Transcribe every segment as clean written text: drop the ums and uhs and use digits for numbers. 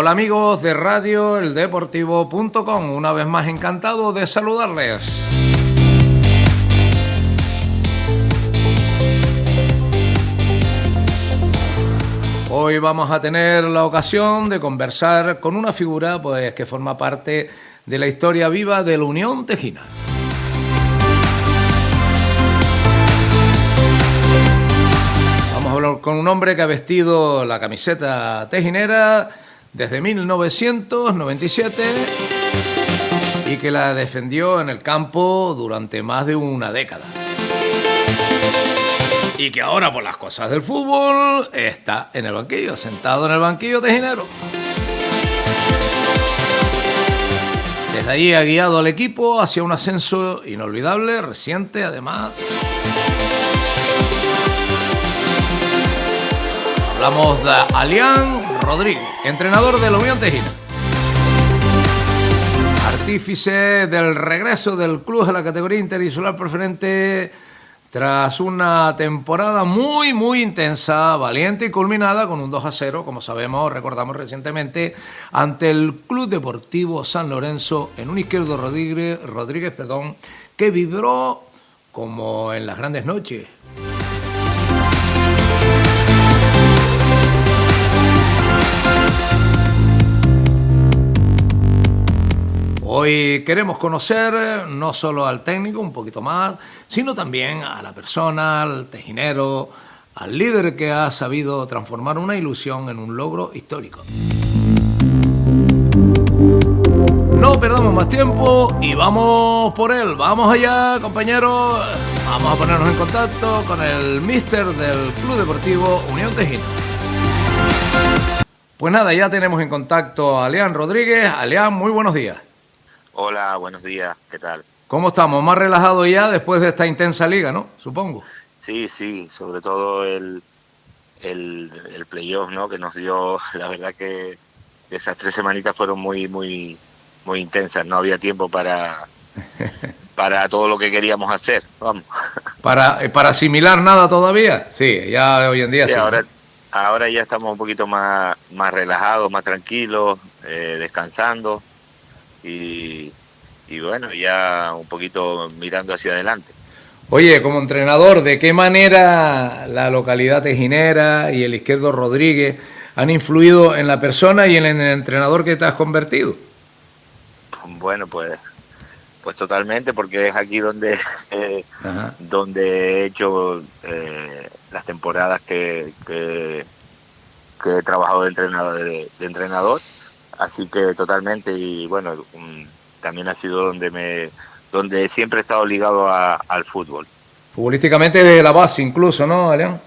Hola amigos de Radio eldeportivo.com, una vez más encantado de saludarles. Hoy vamos a tener la ocasión de conversar con una figura pues, que forma parte de la historia viva de la Unión Tejina. Vamos a hablar con un hombre que ha vestido la camiseta tejinera desde 1997 y que la defendió en el campo durante más de una década. Y que ahora, por las cosas del fútbol, está en el banquillo, sentado en el banquillo tejinero. Desde ahí ha guiado al equipo hacia un ascenso inolvidable, reciente además. Hablamos de Alián Rodríguez, entrenador de la Unión Tejina. Artífice del regreso del club a la categoría interinsular preferente tras una temporada muy intensa, valiente y culminada con un 2-0, como sabemos, recordamos recientemente, ante el Club Deportivo San Lorenzo en un Izquierdo Rodríguez, que vibró como en las grandes noches. Hoy queremos conocer no solo al técnico, un poquito más, sino también a la persona, al tejinero, al líder que ha sabido transformar una ilusión en un logro histórico. No perdamos más tiempo y vamos por él. Vamos allá, compañeros. Vamos a ponernos en contacto con el míster del Club Deportivo Unión Tejina. Pues nada, ya tenemos en contacto a Alián Rodríguez. Alián, muy buenos días. Hola, buenos días, ¿qué tal? ¿Cómo estamos? Más relajados ya después de esta intensa liga, ¿no? Supongo. Sí, sobre todo el playoff, ¿no? Que nos dio, la verdad que esas 3 semanitas fueron muy intensas, no había tiempo para todo lo que queríamos hacer, vamos. ¿Para asimilar nada todavía? Sí, ya hoy en día sí. Ahora ya estamos un poquito más relajados, más tranquilos, descansando. Y bueno, ya un poquito mirando hacia adelante. Oye, como entrenador, ¿de qué manera la localidad tejinera y el Izquierdo Rodríguez han influido en la persona y en el entrenador que te has convertido? Bueno, pues totalmente, porque es aquí donde he hecho las temporadas que he trabajado de entrenador. Así que totalmente, y bueno, también ha sido donde siempre he estado ligado al fútbol. Futbolísticamente desde la base incluso, ¿no, Alián?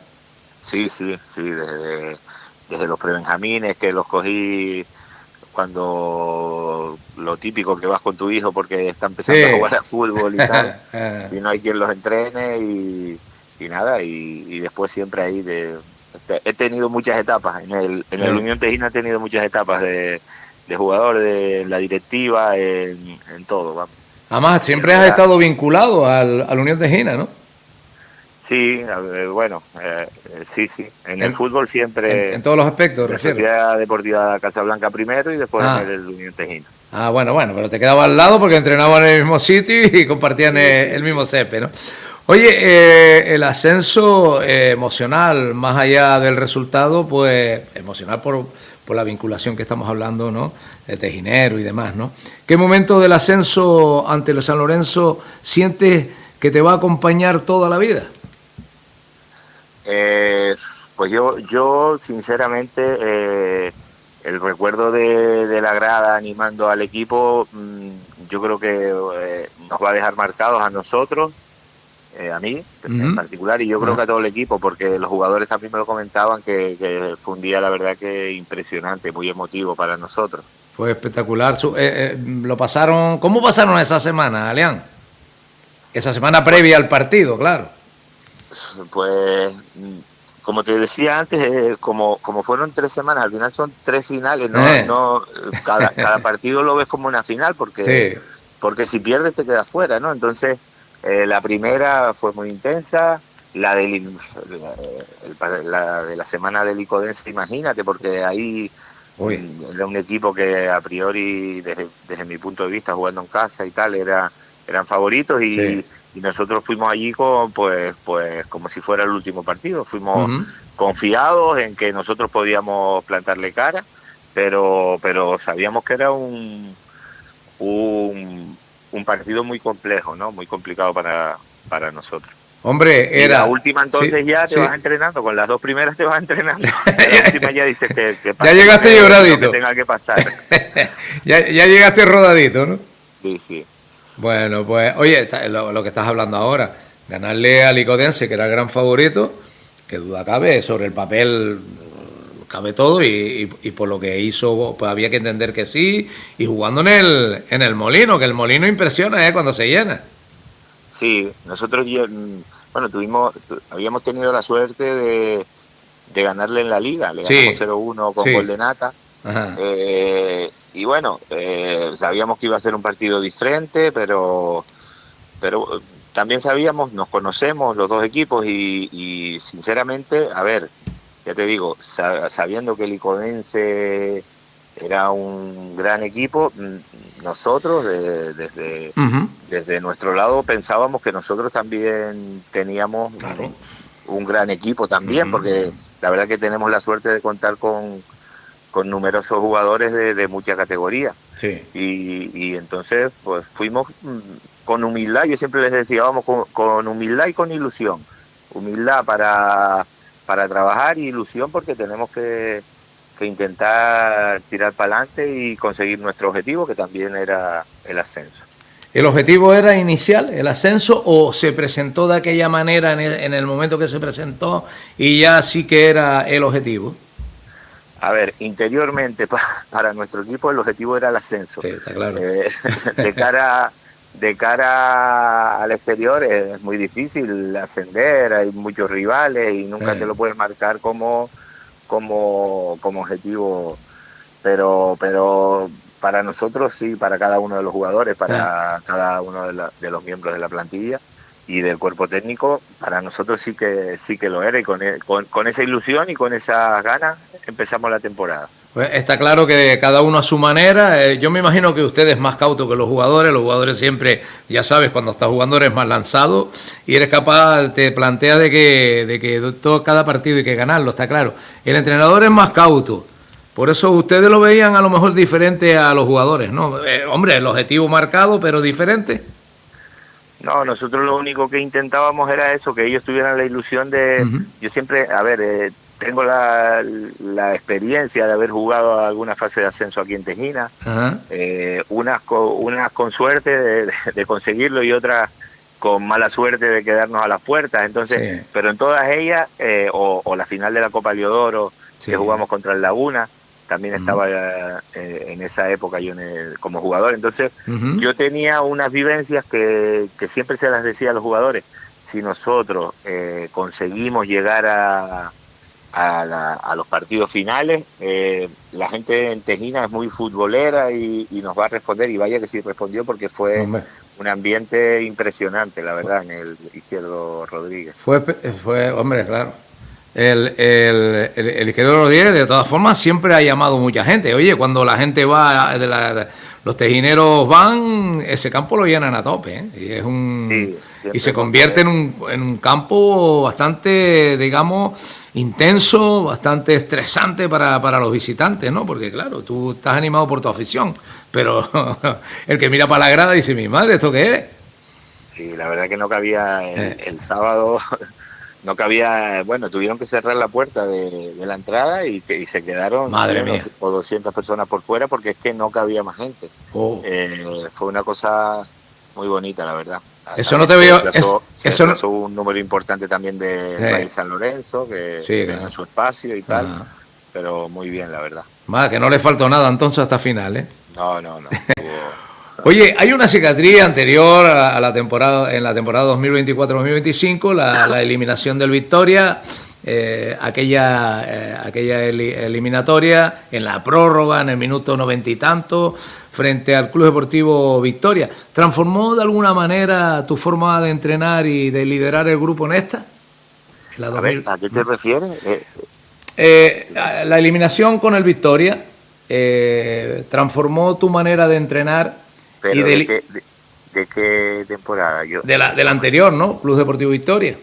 Sí, desde los prebenjamines, que los cogí cuando lo típico que vas con tu hijo porque está empezando a jugar al fútbol y tal, y no hay quien los entrene y nada, y después siempre ahí he tenido muchas etapas, en el Unión Tejina he tenido muchas etapas de jugador, de la directiva, en todo. Vamos. Además, siempre has estado vinculado al Unión Tejina, ¿no? Sí, bueno, sí. En el fútbol siempre... En todos los aspectos, la Sociedad Deportiva Casablanca primero y después en el Unión Tejina. Ah, bueno, pero te quedaba al lado porque entrenaban en el mismo sitio y compartían el mismo césped, ¿no? Oye, el ascenso emocional, más allá del resultado, pues emocional por la vinculación que estamos hablando, ¿no? De tejinero y demás, ¿no? ¿Qué momento del ascenso ante el San Lorenzo sientes que te va a acompañar toda la vida? Pues yo sinceramente, el recuerdo de la grada animando al equipo, yo creo que nos va a dejar marcados a nosotros, a mí en particular, y yo creo que a todo el equipo, porque los jugadores también me lo comentaban, que fue un día, la verdad, que impresionante, muy emotivo para nosotros. Fue espectacular. ¿Cómo pasaron esa semana, Alián? Esa semana previa al partido, claro. Pues, como te decía antes, como fueron 3 semanas, al final son 3 finales, cada partido lo ves como una final, porque si pierdes te quedas fuera, ¿no? Entonces, la primera fue muy intensa, la de la semana del Icodense, imagínate, porque ahí Uy, Era un equipo que a priori, desde mi punto de vista, jugando en casa y tal, eran favoritos sí. y nosotros fuimos allí pues como si fuera el último partido. Fuimos Ujú. confiados en que nosotros podíamos plantarle cara, pero sabíamos que era un partido muy complejo, ¿no? Muy complicado para nosotros. Hombre, Y la era... última Sí, entonces ya te sí. vas entrenando, con las dos primeras te vas entrenando. Ya la última ya dices que Ya pase llegaste lo que lloradito. tenga que pasar. Ya llegaste rodadito, ¿no? Sí, sí. Bueno, pues, oye, lo que estás hablando ahora, ganarle al Icodense, que era el gran favorito, que duda cabe, sobre el papel cabe todo y por lo que hizo, pues había que entender que sí, y jugando en el Molino, que el Molino impresiona, cuando se llena. Sí, nosotros bueno, habíamos tenido la suerte de ganarle en la liga, le ganamos Sí, 0-1 con gol sí, de Nata. ajá, Y bueno, sabíamos que iba a ser un partido diferente, pero también sabíamos, nos conocemos los dos equipos y sinceramente, a ver, ya te digo, sabiendo que el Icodense era un gran equipo, nosotros ujú, desde nuestro lado pensábamos que nosotros también teníamos claro, un gran equipo también, ujú, porque la verdad que tenemos la suerte de contar con numerosos jugadores de mucha categoría. sí. Y entonces pues fuimos con humildad, yo siempre les decía, vamos con humildad y con ilusión. Humildad para trabajar y ilusión porque tenemos que intentar tirar para adelante y conseguir nuestro objetivo, que también era el ascenso. ¿El objetivo era inicial, el ascenso, o se presentó de aquella manera en el momento que se presentó y ya sí que era el objetivo? A ver, interiormente para nuestro equipo el objetivo era el ascenso. Sí, está claro. Eh, de cara al exterior es muy difícil ascender, hay muchos rivales y nunca te lo puedes marcar como objetivo, pero para nosotros sí, para cada uno de los jugadores, para cada uno de los miembros de la plantilla y del cuerpo técnico, para nosotros sí que lo era y con esa ilusión y con esas ganas empezamos la temporada. Pues está claro que cada uno a su manera. Yo me imagino que usted es más cauto que los jugadores siempre, ya sabes, cuando estás jugando eres más lanzado y eres capaz, te plantea de que todo, cada partido hay que ganarlo, está claro. El entrenador es más cauto. Por eso ustedes lo veían a lo mejor diferente a los jugadores, ¿no? Hombre, el objetivo marcado, pero diferente. No, nosotros lo único que intentábamos era eso, que ellos tuvieran la ilusión de... Uh-huh. Yo siempre, a ver, tengo la experiencia de haber jugado alguna fase de ascenso aquí en Tejina, Uh-huh. unas con suerte de conseguirlo y otras con mala suerte de quedarnos a las puertas. Entonces, Sí, pero en todas ellas, o la final de la Copa Leodoro, que sí. jugamos contra el Laguna, también Uh-huh. estaba en esa época yo como jugador. Entonces, Uh-huh. yo tenía unas vivencias que siempre se las decía a los jugadores. Si nosotros conseguimos llegar a los partidos finales, la gente en Tejina es muy futbolera y nos va a responder, y vaya que sí respondió, porque fue Hombre. un ambiente impresionante, la verdad, en el Izquierdo Rodríguez. Fue, hombre, claro. El Izquierdo Rodríguez, de todas formas, siempre ha llamado mucha gente. Oye, cuando la gente va, los tejineros van, ese campo lo llenan a tope, ¿eh? Sí, Y se siempre convierte en un campo bastante, digamos, intenso, bastante estresante para los visitantes, ¿no? Porque, claro, tú estás animado por tu afición, pero el que mira para la grada dice, mi madre, ¿esto qué es? sí, la verdad que no cabía el sábado. No cabía, bueno, tuvieron que cerrar la puerta de la entrada y se quedaron Madre 100 mía. o 200 personas por fuera, porque es que no cabía más gente. Oh. Fue una cosa muy bonita, la verdad. Eso no También te veo. se Eso no. desplazó un número importante también de Valle San Lorenzo, Sí, que claro. tenían su espacio y tal, Ah. pero muy bien, la verdad. Más, que no le faltó nada entonces hasta final, ¿eh? No, no, no. Oye, hay una cicatriz anterior a la temporada, en la temporada 2024-2025, la eliminación del Victoria, aquella eliminatoria en la prórroga, en el minuto 90 y tanto, frente al Club Deportivo Victoria. ¿Transformó de alguna manera tu forma de entrenar y de liderar el grupo en esta? En la A ver, ¿a qué te refieres? La eliminación con el Victoria. transformó tu manera de entrenar y Pero ¿de qué temporada? de la anterior, ¿no? Club Deportivo Victoria.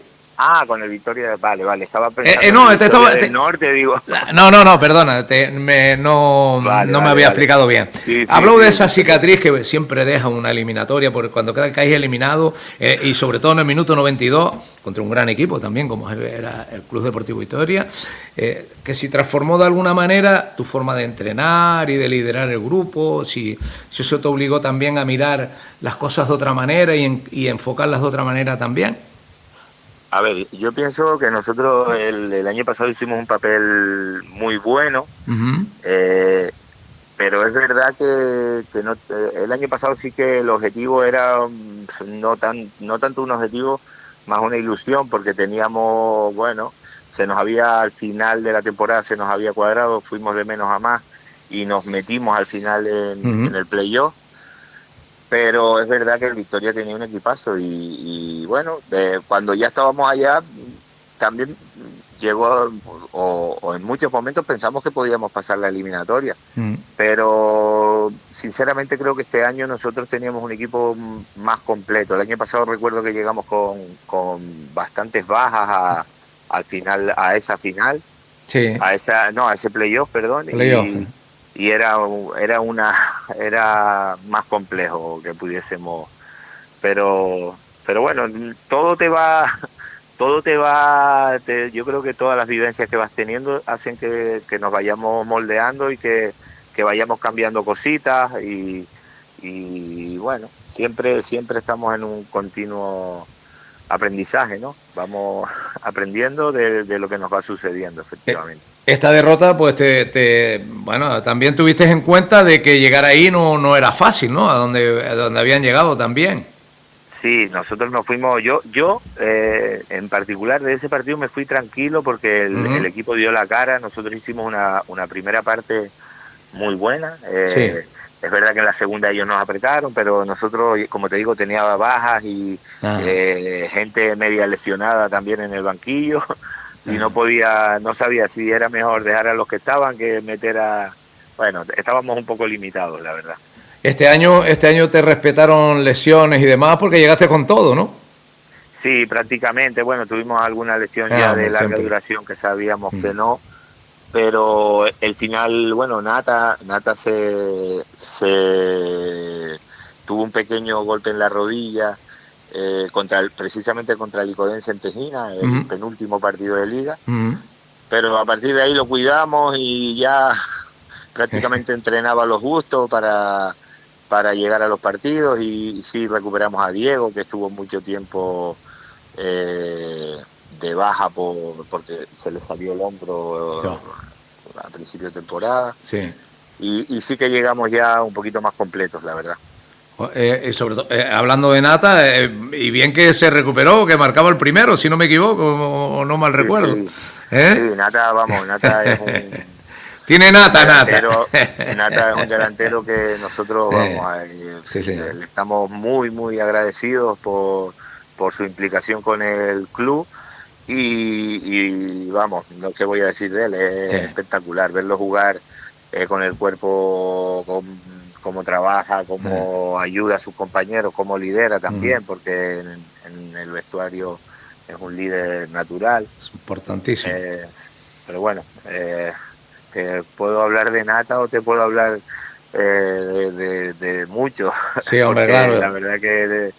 Ah, con el Victoria, vale, estaba pensando en No, el Victoria del Norte, digo. no, perdona, Vale, no me vale, había vale. explicado bien. Sí, sí, Hablo sí, de el esa Victoria. cicatriz que siempre deja una eliminatoria, porque cuando caes eliminado, y sobre todo en el minuto 92, contra un gran equipo también, como era el Club Deportivo Victoria, que si transformó de alguna manera tu forma de entrenar y de liderar el grupo, si eso te obligó también a mirar las cosas de otra manera y enfocarlas de otra manera también. A ver, yo pienso que nosotros el año pasado hicimos un papel muy bueno, Uh-huh. eh, pero es verdad que no, el año pasado sí que el objetivo era no tanto un objetivo, más una ilusión, porque teníamos, bueno, se nos había al final de la temporada se nos había cuadrado, fuimos de menos a más y nos metimos al final Uh-huh. en el playoff. Pero es verdad que el Victoria tenía un equipazo y bueno, cuando ya estábamos allá, también llegó, o en muchos momentos pensamos que podíamos pasar la eliminatoria, Uh-huh. pero sinceramente creo que este año nosotros teníamos un equipo más completo. El año pasado recuerdo que llegamos con bastantes bajas al final, a esa final, Sí, a ese playoff, perdón, playoff. y era más complejo que pudiésemos, pero bueno, yo creo que todas las vivencias que vas teniendo hacen que nos vayamos moldeando y que vayamos cambiando cositas y bueno, siempre estamos en un continuo aprendizaje, ¿no? Vamos aprendiendo de lo que nos va sucediendo, efectivamente. Esta derrota, pues bueno, también tuviste en cuenta de que llegar ahí no era fácil, ¿no? A donde habían llegado también. Sí, nosotros nos fuimos, yo en particular de ese partido me fui tranquilo porque el Uh-huh. equipo dio la cara, nosotros hicimos una primera parte muy buena, Sí. es verdad que en la segunda ellos nos apretaron, pero nosotros, como te digo, tenía bajas y Ah, gente media lesionada también en el banquillo y ah. no sabía si era mejor dejar a los que estaban que meter bueno, estábamos un poco limitados, la verdad. Este año te respetaron lesiones y demás porque llegaste con todo, ¿no? Sí, prácticamente. Bueno, tuvimos alguna lesión Ah, ya de hombre, larga siempre. duración que sabíamos Mm. que no, pero el final, bueno, Nata se tuvo un pequeño golpe en la rodilla precisamente contra el Icodense en Tejina, el Uh-huh. penúltimo partido de liga, Uh-huh. pero a partir de ahí lo cuidamos y ya prácticamente entrenaba lo justo para llegar a los partidos y sí recuperamos a Diego, que estuvo mucho tiempo de baja porque se le salió el hombro Yo, a principio de temporada sí. y sí que llegamos ya un poquito más completos, la verdad. Y sobre todo, hablando de Nata, y bien que se recuperó, que marcaba el primero, si no me equivoco, o no mal Sí, recuerdo. sí, sí, ¿Eh? Nata es un Tiene un nata. delantero, Nata es un delantero que nosotros Sí, señor. le estamos muy agradecidos por su implicación con el club y vamos, lo que voy a decir de él Sí. es espectacular, verlo jugar con el cuerpo, cómo trabaja, cómo ayuda a sus compañeros, cómo lidera Uh-huh. también, porque en el vestuario es un líder natural. Es importantísimo. Eh, pero bueno, te puedo hablar de Nata o te puedo hablar de mucho, Sí, hombre, porque claro. la verdad que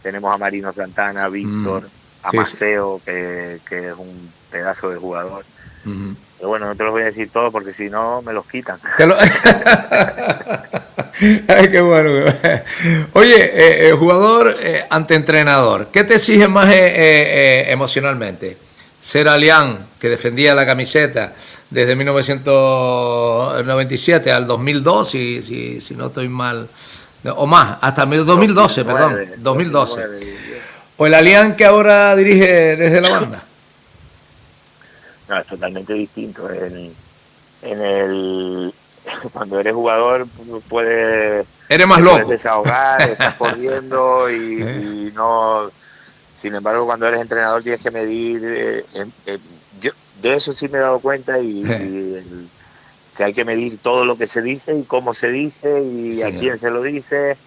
tenemos a Marino Santana, a Mm. Víctor, a Sí, sí. Maceo, que es un pedazo de jugador. Uh-huh. Pero bueno, no te los voy a decir todo porque si no me los quitan. Te lo... Ay, qué bueno. Oye, jugador ante entrenador, ¿qué te exige más emocionalmente? Ser Alián, que defendía la camiseta desde 1997 al 2002, si no estoy mal, o más, hasta el 2012, perdón, 2009, 2012. 2009 diría. O el Alián que ahora dirige desde la banda. No, es totalmente distinto. En el cuando eres jugador Eres más te puedes loco. desahogar, estás corriendo ¿Eh? y no. Sin embargo, cuando eres entrenador tienes que medir. Yo de eso sí me he dado cuenta que hay que medir todo lo que se dice y cómo se dice y Sí, a quién se lo dice.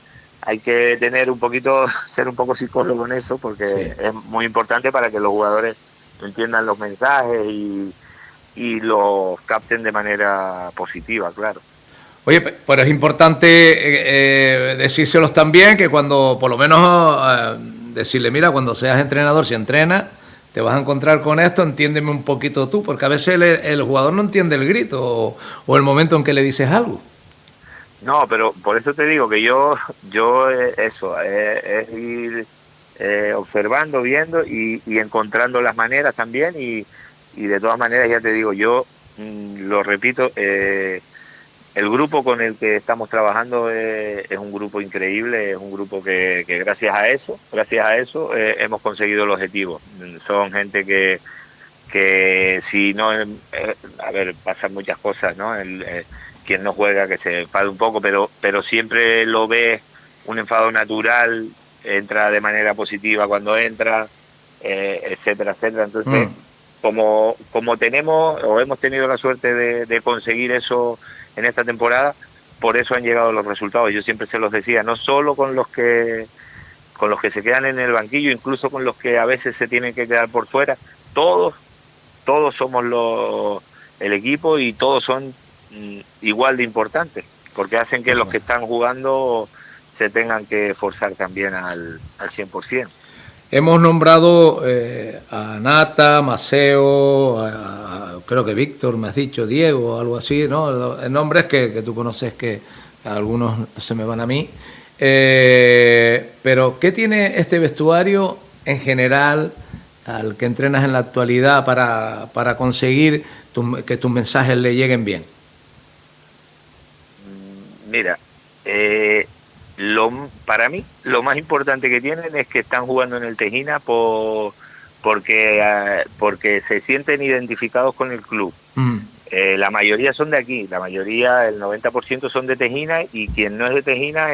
Hay que tener un poquito, ser un poco psicólogo en eso, porque sí. es muy importante para que los jugadores entiendan los mensajes y los capten de manera positiva, claro. Oye, pero es importante decírselos también que cuando, por lo menos, decirle, mira, cuando seas entrenador, si entrenas, te vas a encontrar con esto, entiéndeme un poquito tú, porque a veces el jugador no entiende el grito o el momento en que le dices algo. No, pero por eso te digo que yo eso, es ir observando, viendo y encontrando las maneras también y de todas maneras ya te digo, yo lo repito, el grupo con el que estamos trabajando es un grupo increíble, es un grupo que gracias a eso hemos conseguido el objetivo. Son gente que si no, a ver, pasan muchas cosas, ¿no? Quien no juega que se enfada un poco, pero siempre lo ve un enfado natural, entra de manera positiva cuando entra, etcétera, etcétera. Entonces, Mm, como tenemos o hemos tenido la suerte de conseguir eso en esta temporada, por eso han llegado los resultados. Yo siempre se los decía, no solo con los que se quedan en el banquillo, incluso con los que a veces se tienen que quedar por fuera, todos somos el equipo y todos son igual de importantes, porque hacen que los eso. que están jugando se tengan que forzar también al 100%. Hemos nombrado a Nata, Maceo, creo que Víctor, me has dicho, Diego, algo así, ¿no? Nombres que tú conoces que algunos se me van a mí. Pero, ¿qué tiene este vestuario en general al que entrenas en la actualidad para conseguir que tus mensajes le lleguen bien? Mira, para mí lo más importante que tienen es que están jugando en el Tejina porque se sienten identificados con el club. Mm. La mayoría son de aquí, la mayoría, el 90% son de Tejina y quien no es de Tejina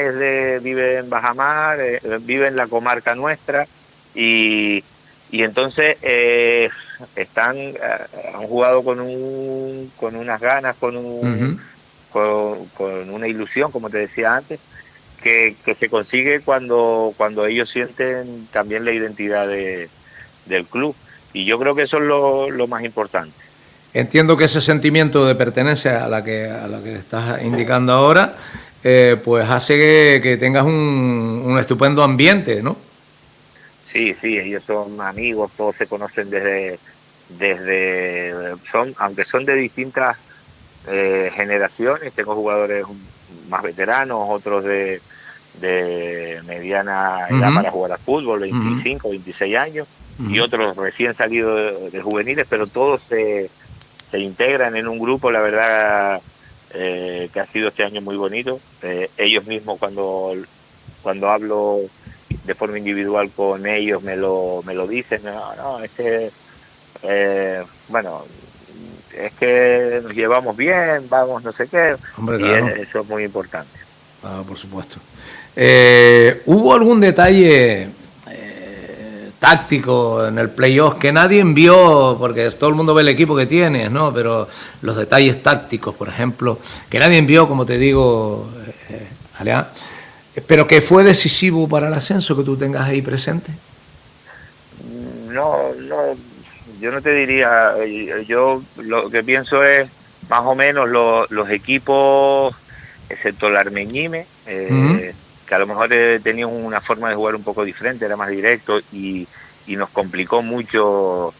vive en Bajamar, vive en la comarca nuestra y entonces han jugado con unas ganas, Uh-huh. con una ilusión, como te decía antes, que se consigue cuando ellos sienten también la identidad del club. Y yo creo que eso es lo más importante. Entiendo que ese sentimiento de pertenencia a la que estás indicando ahora, pues hace que tengas un estupendo ambiente, ¿no? Sí, sí, ellos son amigos, todos se conocen aunque son de distintas generaciones, tengo jugadores más veteranos, otros de mediana edad Uh-huh. para jugar al fútbol, Uh-huh. 25, 26 años, y Uh-huh. otros recién salidos de juveniles, pero todos se integran en un grupo, la verdad que ha sido este año muy bonito. Ellos mismos cuando hablo de forma individual con ellos me lo dicen, no, es que, bueno, es que nos llevamos bien, vamos no sé qué, Hombre, y claro. eso es muy importante. Ah, por supuesto. ¿Hubo algún detalle táctico en el playoff que nadie vio, porque todo el mundo ve el equipo que tienes, ¿no? Pero los detalles tácticos, por ejemplo, que nadie vio, como te digo, Alea, pero que fue decisivo para el ascenso que tú tengas ahí presente? No, no, yo no te diría, yo lo que pienso es más o menos los equipos, excepto el Armeñime, Uh-huh. que a lo mejor tenía una forma de jugar un poco diferente, era más directo y nos complicó mucho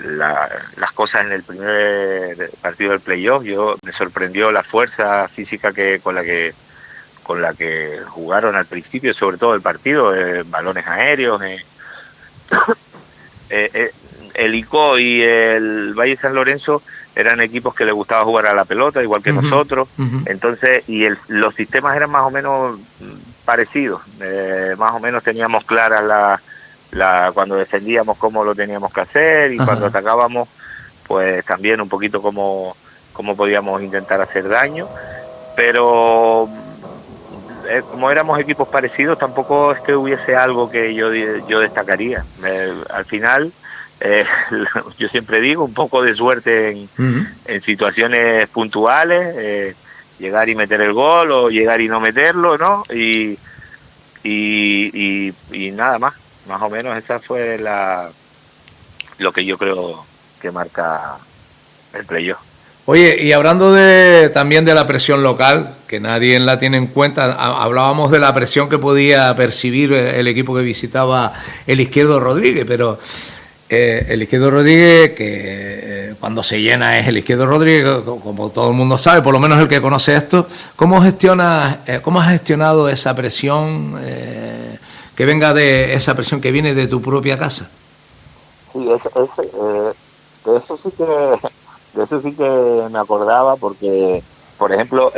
las cosas en el primer partido del playoff. Me sorprendió la fuerza física con la que jugaron al principio, sobre todo el partido, balones aéreos. Eh, eh, el ICO y el Valle San Lorenzo eran equipos que les gustaba jugar a la pelota, igual que Uh-huh. nosotros. Uh-huh. Entonces, los sistemas eran más o menos parecidos. Más o menos teníamos claras cuando defendíamos cómo lo teníamos que hacer y cuando Ajá. atacábamos, pues también un poquito cómo podíamos intentar hacer daño. Pero como éramos equipos parecidos, tampoco es que hubiese algo que yo destacaría. Al final eh, yo siempre digo, un poco de suerte Ujú. en situaciones puntuales, llegar y meter el gol o llegar y no meterlo, ¿no? Y nada más o menos esa fue lo que yo creo que marca el playoff. Oye, y hablando también de la presión local, que nadie la tiene en cuenta, hablábamos de la presión que podía percibir el equipo que visitaba el Izquierdo Rodríguez, pero el Izquierdo Rodríguez, que cuando se llena es el Izquierdo Rodríguez, como todo el mundo sabe, por lo menos el que conoce esto, cómo has gestionado esa presión que venga de esa presión que viene de tu propia casa? Sí, de eso sí que de eso sí que me acordaba porque, por ejemplo,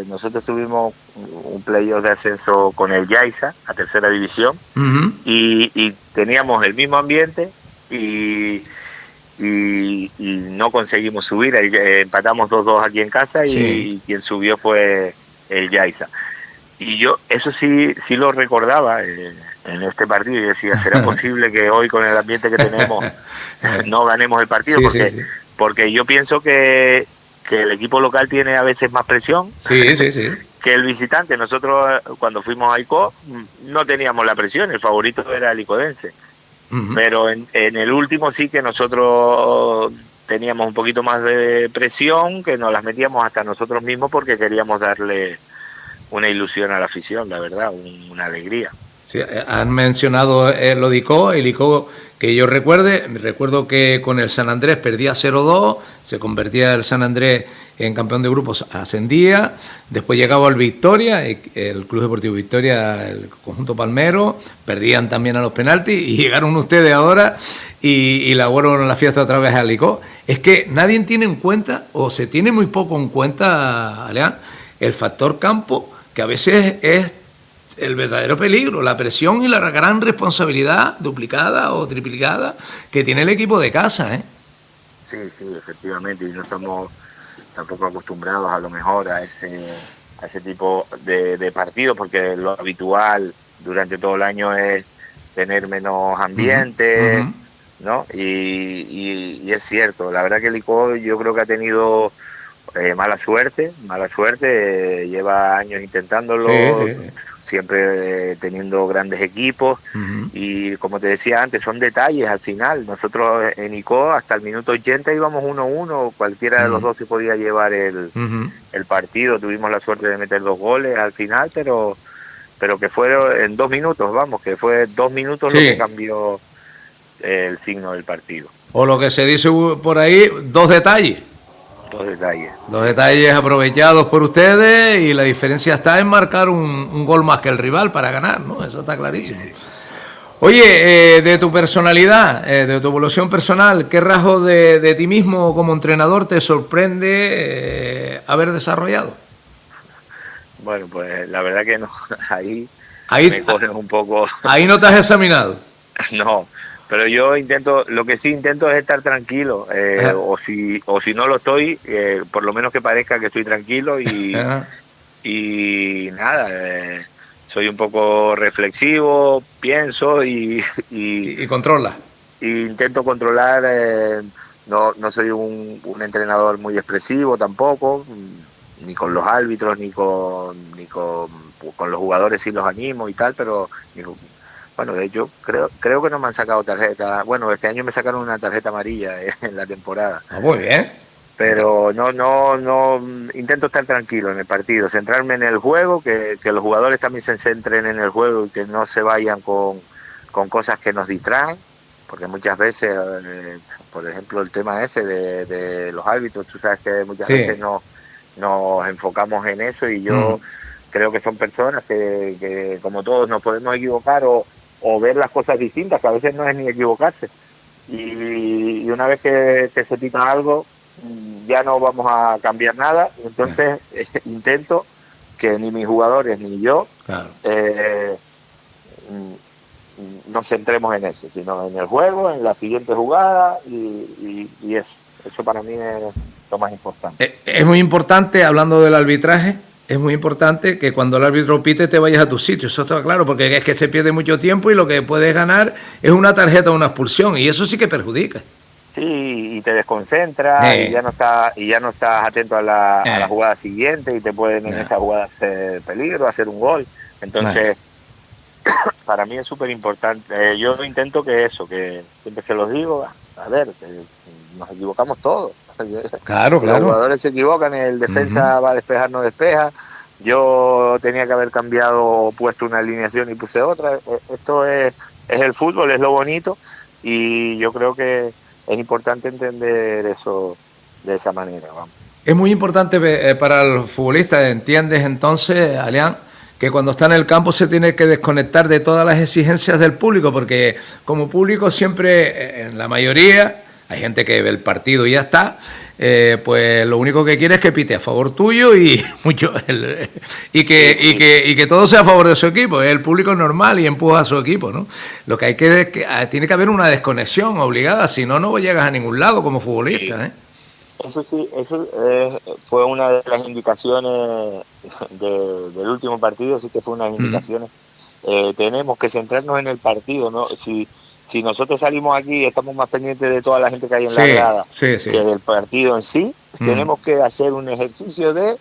nosotros tuvimos un playoff de ascenso con el Yaiza a tercera división Uh -huh. y teníamos el mismo ambiente y, y no conseguimos subir, empatamos 2-2 aquí en casa Sí. y quien subió fue el Yaiza. Y yo eso sí lo recordaba en este partido y decía, ¿será posible que hoy con el ambiente que tenemos no ganemos el partido? Sí, sí, sí. Porque yo pienso que el equipo local tiene a veces más presión Sí, sí, sí. que el visitante. Nosotros cuando fuimos a Icó no teníamos la presión, el favorito era el icodense. Uh -huh. Pero en el último sí que nosotros teníamos un poquito más de presión, que nos las metíamos hasta nosotros mismos porque queríamos darle una ilusión a la afición, la verdad, una alegría. Sí, han mencionado lo de Icó, el Icó que yo recuerdo que con el San Andrés perdía 0-2, se convertía el San Andrés en campeón de grupos, ascendía, después llegaba el Victoria, el Club Deportivo Victoria, el conjunto palmero, perdían también a los penaltis y llegaron ustedes ahora y la fueron la fiesta otra vez al Icó. Es que nadie tiene en cuenta, o se tiene muy poco en cuenta, Aleán, el factor campo, que a veces es el verdadero peligro, la presión y la gran responsabilidad duplicada o triplicada que tiene el equipo de casa, ¿eh? Sí, efectivamente, y no estamos tampoco acostumbrados a lo mejor a ese tipo de partidos, porque lo habitual durante todo el año es tener menos ambiente, Uh-huh. ¿no? Y es cierto, la verdad que el ICO yo creo que ha tenido mala suerte, lleva años intentándolo, Sí, sí. siempre teniendo grandes equipos Uh-huh. y como te decía antes, son detalles al final. Nosotros en ICO hasta el minuto 80 íbamos 1-1, cualquiera de los dos se podía llevar Uh-huh. el partido, tuvimos la suerte de meter 2 goles al final, pero que fueron en 2 minutos, vamos, que fue 2 minutos Sí. lo que cambió el signo del partido. O lo que se dice por ahí, dos detalles. Dos detalles aprovechados por ustedes y la diferencia está en marcar un gol más que el rival para ganar, ¿no? Eso está clarísimo. Sí. Oye, de tu personalidad, de tu evolución personal, ¿qué rasgo de ti mismo como entrenador te sorprende haber desarrollado? Bueno, pues la verdad que no, ahí Ahí me coges un poco. Ahí no te has examinado. No, pero yo lo que sí intento es estar tranquilo, o si no lo estoy, por lo menos que parezca que estoy tranquilo y nada, soy un poco reflexivo, pienso y controla. Y intento controlar, no soy un entrenador muy expresivo tampoco, ni con los árbitros, ni con los jugadores sí los animo y tal, pero bueno, de hecho creo que no me han sacado tarjeta. Bueno, este año me sacaron una tarjeta amarilla en la temporada. Ah, muy bien. Pero no intento estar tranquilo en el partido, centrarme en el juego, que los jugadores también se centren en el juego y que no se vayan con cosas que nos distraen, porque muchas veces, por ejemplo, el tema ese de los árbitros, tú sabes que muchas veces nos enfocamos en eso y yo creo que son personas que como todos nos podemos equivocar o ver las cosas distintas, que a veces no es ni equivocarse. Y una vez que se pita algo, ya no vamos a cambiar nada. Entonces intento que ni mis jugadores ni yo nos centremos en eso, sino en el juego, en la siguiente jugada y eso para mí es lo más importante. Es muy importante, hablando del arbitraje, es muy importante que cuando el árbitro pite te vayas a tu sitio, eso está claro, porque es que se pierde mucho tiempo y lo que puedes ganar es una tarjeta o una expulsión, y eso sí que perjudica. Sí, y te desconcentra y ya no estás atento a la jugada siguiente y te pueden en esa jugada hacer peligro, hacer un gol. Entonces, para mí es súper importante. Yo intento que siempre se los digo, a ver, que nos equivocamos todos. Claro, si los jugadores se equivocan, el defensa va a despejar, no despeja. Yo tenía que haber cambiado, puesto una alineación y puse otra. Esto es el fútbol, es lo bonito, y yo creo que es importante entender eso de esa manera. Vamos. Es muy importante para el futbolista, ¿entiendes entonces, Alián? Que cuando está en el campo se tiene que desconectar de todas las exigencias del público, porque como público siempre, en la mayoría, hay gente que ve el partido y ya está, pues lo único que quiere es que pite a favor tuyo y que todo sea a favor de su equipo. El público es normal y empuja a su equipo, ¿no? Lo que hay tiene que haber una desconexión obligada, si no, no llegas a ningún lado como futbolista, ¿eh? Eso sí, fue una de las indicaciones del último partido, sí que fue una de las indicaciones. Tenemos que centrarnos en el partido, ¿no? Si nosotros salimos aquí y estamos más pendientes de toda la gente que hay en la grada que del partido en sí, tenemos que hacer un ejercicio de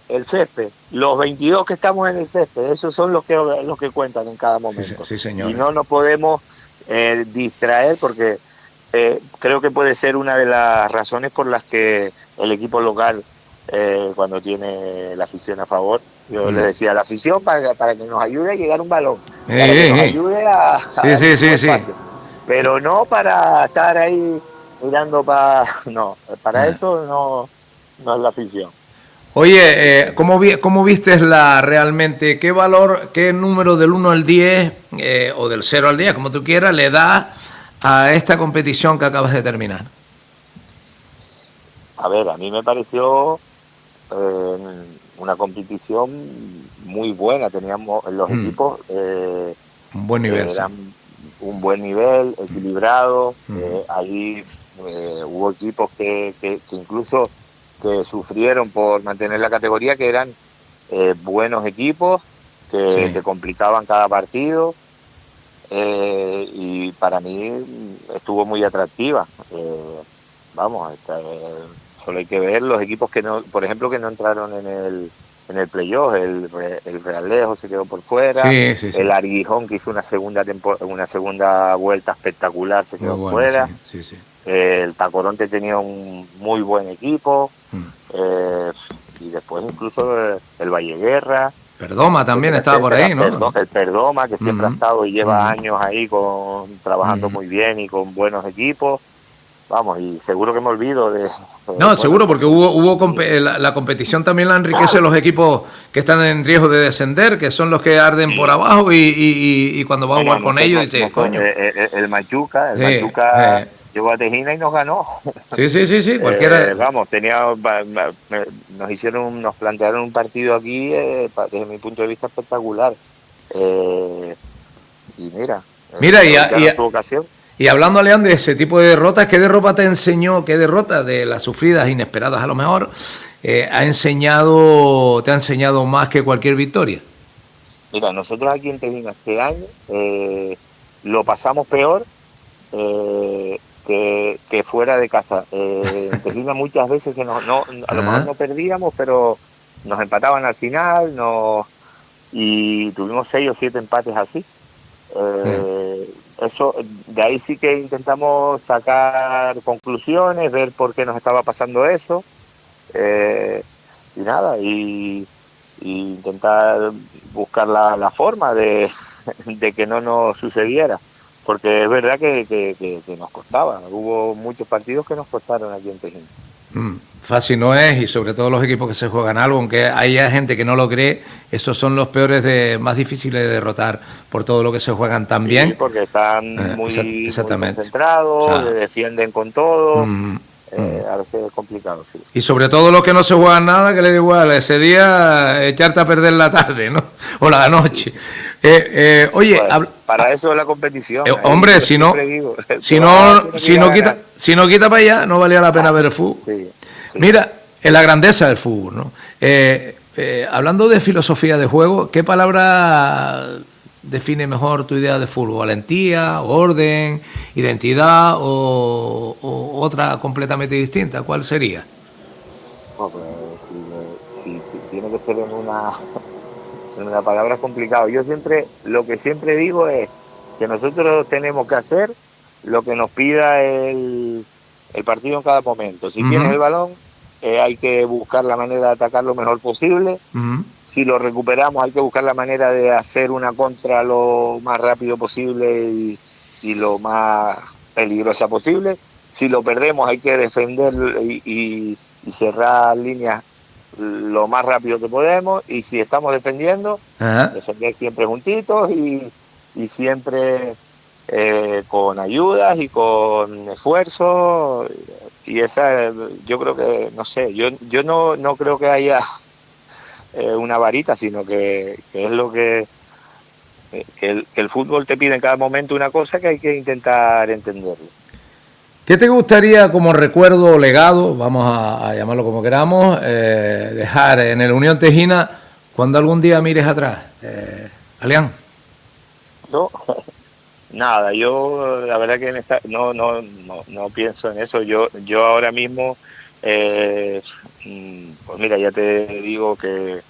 el césped. Los 22 que estamos en el césped, esos son los que cuentan en cada momento. Sí, señor. Y no nos podemos distraer, porque creo que puede ser una de las razones por las que el equipo local, cuando tiene la afición a favor, yo les decía a la afición para que nos ayude a llegar un balón, para que nos ayude a espacio, pero no para estar ahí mirando para eso no es la afición. Oye, ¿cómo viste realmente, qué valor, qué número del 1 al 10 o del 0 al 10, como tú quieras, le das a esta competición que acabas de terminar? A ver, a mí me pareció una competición muy buena. Teníamos los equipos un buen nivel, eran un buen nivel, equilibrado. Allí hubo equipos que incluso que sufrieron por mantener la categoría, que eran buenos equipos que te complicaban cada partido. Y para mí estuvo muy atractiva. Solo hay que ver los equipos que no, por ejemplo, que no entraron en el playoff. El Realejo se quedó por fuera, el Arguijón, que hizo una segunda vuelta espectacular, se quedó fuera. El Tacoronte tenía un muy buen equipo, y después incluso el Valleguerra. Perdoma también estaba por ahí, ¿no? El Perdoma, que siempre ha estado y lleva años ahí trabajando muy bien y con buenos equipos. Vamos, y seguro que me olvido de... seguro, porque la competición también la enriquece los equipos que están en riesgo de descender, que son los que arden por abajo, y cuando va a jugar con ellos dice, coño. El Machuca llegó a Tejina y nos ganó. Sí, cualquiera. Nos plantearon un partido aquí, desde mi punto de vista, espectacular. Y mira, tu ocasión. Y hablando, Leán, de ese tipo de derrotas, ¿qué derrota te enseñó, qué derrota de las sufridas, inesperadas a lo mejor, te ha enseñado más que cualquier victoria? Mira, nosotros aquí en Tejina este año lo pasamos peor que fuera de casa. En Tejina muchas veces a lo mejor no perdíamos, pero nos empataban al final, y tuvimos 6 o 7 empates así. Eso, de ahí sí que intentamos sacar conclusiones, ver por qué nos estaba pasando eso, y intentar buscar la forma de que no nos sucediera, porque es verdad que nos costaba. Hubo muchos partidos que nos costaron aquí en Tejina. Fácil no es, y sobre todo los equipos que se juegan algo, aunque haya gente que no lo cree, esos son los peores, más difíciles de derrotar por todo lo que se juegan también. Sí, porque están muy concentrados, defienden con todo. A veces es complicado, sí. Y sobre todo los que no se juegan nada, que les da igual ese día echarte a perder la tarde, ¿no? O la noche. Oye, para eso es la competición. Hombre, si no quita para allá, no valía la pena ver el fútbol. Sí. Mira, es la grandeza del fútbol, ¿no? Hablando de filosofía de juego, ¿qué palabra define mejor tu idea de fútbol? ¿Valentía, orden, identidad o otra completamente distinta? ¿Cuál sería? No, pues, si tiene que ser en una palabra complicado. Lo que siempre digo es que nosotros tenemos que hacer lo que nos pida el partido en cada momento. Si tienes el balón, hay que buscar la manera de atacar lo mejor posible. Si lo recuperamos, hay que buscar la manera de hacer una contra lo más rápido posible y lo más peligrosa posible. Si lo perdemos, hay que defender y cerrar líneas lo más rápido que podemos. Y si estamos defendiendo, defender siempre juntitos y siempre con ayudas y con esfuerzo. Y esa, yo creo que, no sé, yo no creo que haya una varita, sino que es lo que el fútbol te pide en cada momento, una cosa que hay que intentar entenderlo. ¿Qué te gustaría como recuerdo o legado, vamos a llamarlo como queramos, dejar en el Unión Tejina cuando algún día mires atrás? Alián. No, nada, yo la verdad que no pienso en eso. Yo ahora mismo, pues mira, ya te digo que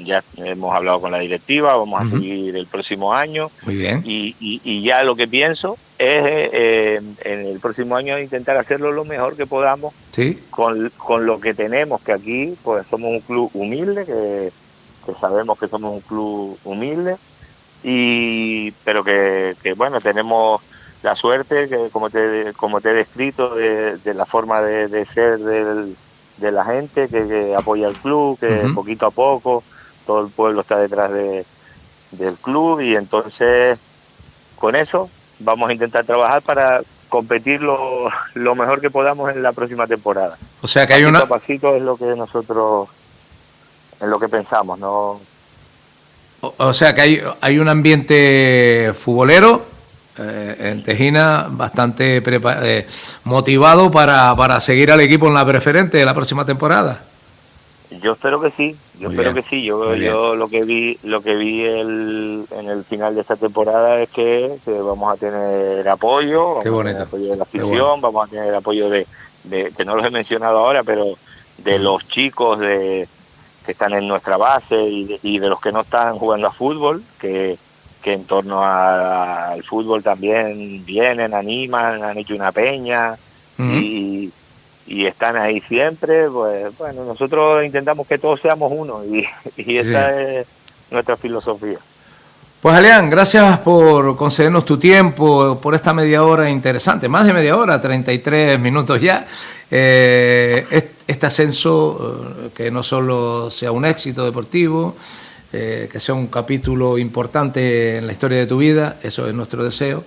ya hemos hablado con la directiva, vamos a seguir el próximo año. Muy bien. Y ya lo que pienso es en el próximo año intentar hacerlo lo mejor que podamos, ¿sí?, con lo que tenemos, que aquí pues somos un club humilde, que sabemos que somos un club humilde, pero que bueno, tenemos la suerte, que como te he descrito, de la forma de ser de la gente que apoya el club, que poquito a poco todo el pueblo está detrás del club, y entonces con eso vamos a intentar trabajar para competir lo mejor que podamos en la próxima temporada. O sea que pasito a pasito es lo que nosotros, en lo que pensamos, ¿no? O sea que hay un ambiente futbolero en Tejina bastante motivado para seguir al equipo en la preferente de la próxima temporada. Yo espero que sí, espero que sí. Yo lo que vi en el final de esta temporada es que vamos a tener apoyo, vamos a tener apoyo de la afición, vamos a tener apoyo de que no los he mencionado ahora, pero de los chicos que están en nuestra base y de los que no están jugando a fútbol, que en torno al fútbol también vienen, animan, han hecho una peña y están ahí siempre. Pues bueno, nosotros intentamos que todos seamos uno y esa es nuestra filosofía. Pues Alián, gracias por concedernos tu tiempo, por esta media hora interesante, más de media hora, 33 minutos ya. Este ascenso, que no solo sea un éxito deportivo, que sea un capítulo importante en la historia de tu vida, eso es nuestro deseo.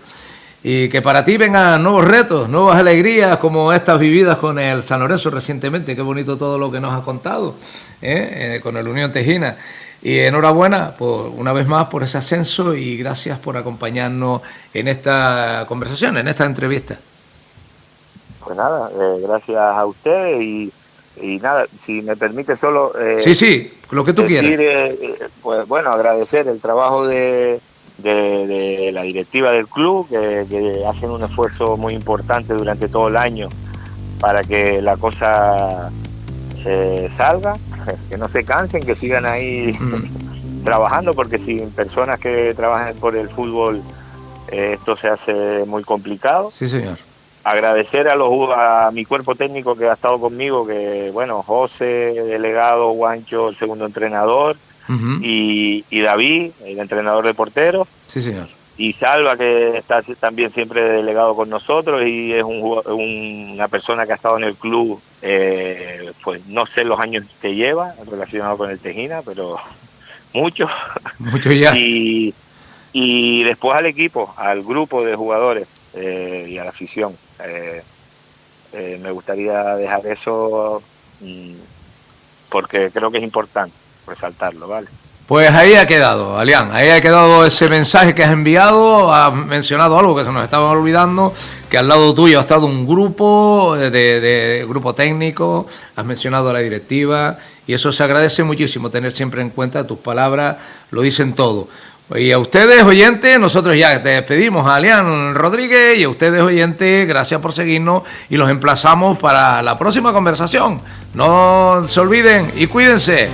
Y que para ti vengan nuevos retos, nuevas alegrías como estas vividas con el San Lorenzo recientemente. Qué bonito todo lo que nos has contado, con el Unión Tejina. Y enhorabuena una vez más por ese ascenso y gracias por acompañarnos en esta conversación, en esta entrevista. Pues nada, gracias a ustedes y nada, si me permite solo... sí, lo que tú decir, quieras. Pues bueno, agradecer el trabajo de la directiva del club, que hacen un esfuerzo muy importante durante todo el año para que la cosa salga, que no se cansen, que sigan ahí trabajando, porque sin personas que trabajen por el fútbol esto se hace muy complicado. Sí, señor. Agradecer a mi cuerpo técnico que ha estado conmigo, que bueno, José, delegado, Guancho, el segundo entrenador, y David, el entrenador de porteros. Sí, señor. Y Salva, que está también siempre delegado con nosotros y es una persona que ha estado en el club, pues no sé los años que lleva relacionado con el Tejina, pero muchos. Muchos ya. Y después al equipo, al grupo de jugadores y a la afición. Me gustaría dejar eso porque creo que es importante resaltarlo, ¿vale? Pues ahí ha quedado, Alián, ahí ha quedado ese mensaje que has enviado. Has mencionado algo que se nos estaba olvidando, que al lado tuyo ha estado un grupo de grupo técnico, has mencionado a la directiva, y eso se agradece muchísimo, tener siempre en cuenta tus palabras, lo dicen todo. Y a ustedes, oyentes, nosotros ya te despedimos, a Alián Rodríguez, y a ustedes, oyentes, gracias por seguirnos, y los emplazamos para la próxima conversación. No se olviden y cuídense.